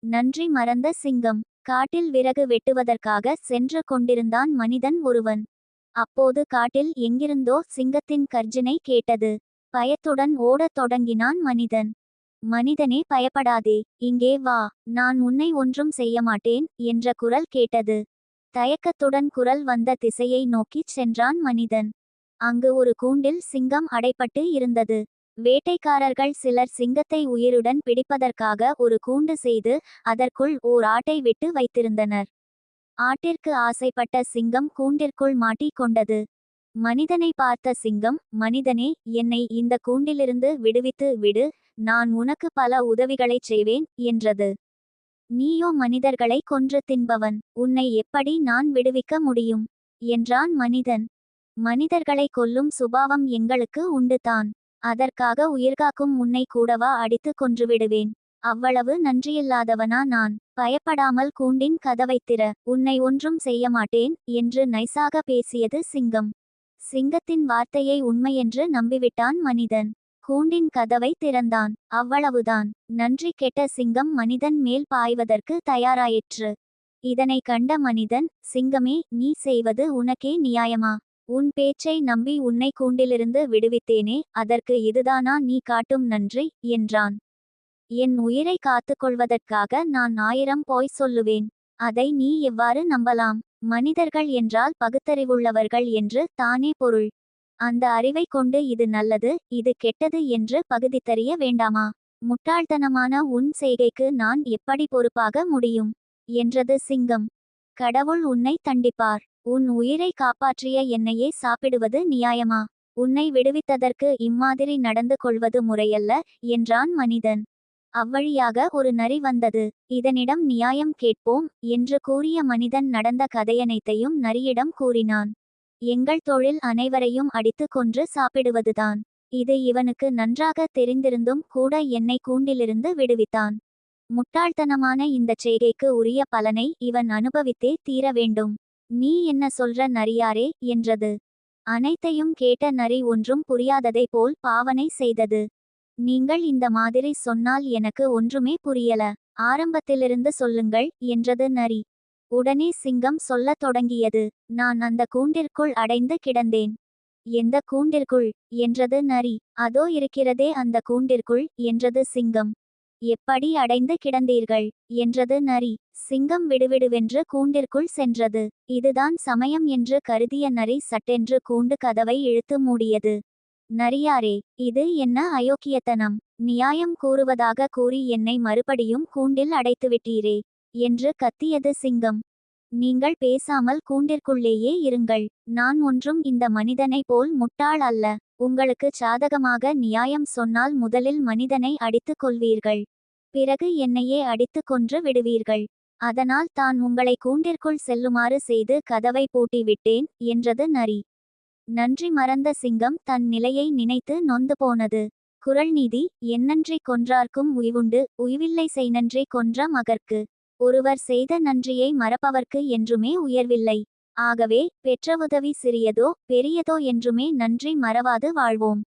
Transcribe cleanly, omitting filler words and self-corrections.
நன்றி மறந்த சிங்கம். காட்டில் விறகு வெட்டுவதற்காக சென்று கொண்டிருந்தான் மனிதன் ஒருவன். அப்போது காட்டில் எங்கிருந்தோ சிங்கத்தின் கர்ஜனை கேட்டது. பயத்துடன் ஓடத் தொடங்கினான் மனிதன். மனிதனே, பயப்படாதே, இங்கே வா, நான் உன்னை ஒன்றும் செய்ய மாட்டேன் என்ற குரல் கேட்டது. தயக்கத்துடன் குரல் வந்த திசையை நோக்கிச் சென்றான் மனிதன். அங்கு ஒரு கூண்டில் சிங்கம் அடைப்பட்டு இருந்தது. வேட்டைக்காரர்கள் சிலர் சிங்கத்தை உயிருடன் பிடிப்பதற்காக ஒரு கூண்டு செய்து அதற்குள் ஓர் ஆட்டை விட்டு வைத்திருந்தனர். ஆட்டிற்கு ஆசைப்பட்ட சிங்கம் கூண்டிற்குள் மாட்டிக் கொண்டது. மனிதனை பார்த்த சிங்கம், மனிதனே, என்னை இந்த கூண்டிலிருந்து விடுவித்து விடு, நான் உனக்கு பல உதவிகளைச் செய்வேன் என்றது. நீயோ மனிதர்களை கொன்று தின்பவன், உன்னை எப்படி நான் விடுவிக்க முடியும் என்றான் மனிதன். மனிதர்களை கொல்லும் சுபாவம் எங்களுக்கு உண்டு தான். அதற்காக உயிர்காக்கும் உன்னை கூடவா அடித்து கொன்றுவிடுவேன். அவ்வளவு நன்றியில்லாதவனா நான்? பயப்படாமல் கூண்டின் கதவைத் திற, உன்னை ஒன்றும் செய்ய மாட்டேன் என்று நைசாக பேசியது சிங்கம். சிங்கத்தின் வார்த்தையை உண்மையென்று நம்பிவிட்டான் மனிதன். கூண்டின் கதவை திறந்தான். அவ்வளவுதான். நன்றி கெட்ட சிங்கம் மனிதன் மேல் பாய்வதற்கு தயாராயிற்று. இதனை கண்ட மனிதன், சிங்கமே, நீ செய்வது உனக்கே நியாயமா? உன் பேச்சை நம்பி உன்னை கூண்டிலிருந்து விடுவித்தேனே, அதற்கு இதுதானா நீ காட்டும் நன்றி என்றான். என் உயிரை காத்துக்கொள்வதற்காக நான் 1000 பொய் சொல்லுவேன். அதை நீ எவ்வாறு நம்பலாம்? மனிதர்கள் என்றால் பகுத்தறிவுள்ளவர்கள் என்று தானே பொருள். அந்த அறிவை கொண்டு இது நல்லது, இது கெட்டது என்று பகுதித்தறிய வேண்டாமா? முட்டாள்தனமான உன் செய்கைக்கு நான் எப்படி பொறுப்பாக முடியும் என்றது சிங்கம். கடவுள் உன்னை தண்டிப்பார். உன் உயிரை காப்பாற்றிய என்னையே சாப்பிடுவது நியாயமா? உன்னை விடுவித்ததற்கு இம்மாதிரி நடந்து கொள்வது முறையல்ல என்றான் மனிதன். அவ்வழியாக ஒரு நரி வந்தது. இதனிடம் நியாயம் கேட்போம் என்று கூறிய மனிதன் நடந்த கதையனைத்தையும் நரியிடம் கூறினான். எங்கள் தொழில் அனைவரையும் அடித்து கொன்று சாப்பிடுவதுதான். இது இவனுக்கு நன்றாக தெரிந்திருந்தும் கூட என்னை கூண்டிலிருந்து விடுவித்தான். முட்டாள்தனமான இந்த செய்கைக்கு உரிய பலனை இவன் அனுபவித்தே தீர வேண்டும். நீ என்ன சொல்ற நரியாரே என்றது. அனைத்தையும் கேட்ட நரி ஒன்றும் புரியாததை போல் பாவனை செய்தது. நீங்கள் இந்த மாதிரி சொன்னால் எனக்கு ஒன்றுமே புரியல. ஆரம்பத்திலிருந்து சொல்லுங்கள் என்றது நரி. உடனே சிங்கம் சொல்லத் தொடங்கியது. நான் அந்த கூண்டிற்குள் அடைந்து கிடந்தேன். எந்த கூண்டிற்குள் என்றது நரி. அதோ இருக்கிறதே அந்த கூண்டிற்குள் என்றது சிங்கம். எப்படி அடைந்து கிடந்தீர்கள் என்றது நரி. சிங்கம் விடுவிடுவென்று கூண்டிற்குள் சென்றது. இதுதான் சமயம் என்று கருதிய நரி சட்டென்று கூண்டு கதவை இழுத்து மூடியது. நரியாரே, இது என்ன அயோக்கியத்தனம்? நியாயம் கூறுவதாக கூறி என்னை மறுபடியும் கூண்டில் அடைத்துவிட்டீரே என்று கத்தியது சிங்கம். நீங்கள் பேசாமல் கூண்டிற்குள்ளேயே இருங்கள். நான் ஒன்றும் இந்த மனிதனை போல் முட்டாள் அல்ல. உங்களுக்கு சாதகமாக நியாயம் சொன்னால் முதலில் மனிதனை அடித்துக் கொள்வீர்கள். பிறகு என்னையே அடித்து கொன்று விடுவீர்கள். அதனால் தான் உங்களை கூண்டிற்குள் செல்லுமாறு செய்து கதவை பூட்டி விட்டேன் என்றது நரி. நன்றி மறந்த சிங்கம் தன் நிலையை நினைத்து நொந்து போனது. குறள்நீதி, எந்நன்றி கொன்றார்க்கும் உய்வுண்டு, உய்வில்லை செய்நன்றி கொன்ற மகற்கு. ஒருவர் செய்த நன்றியை மறப்பவர்க்கு என்றுமே உயர்வில்லை. ஆகவே பெற்ற உதவி சிறியதோ பெரியதோ என்றுமே நன்றி மறவாது வாழ்வோம்.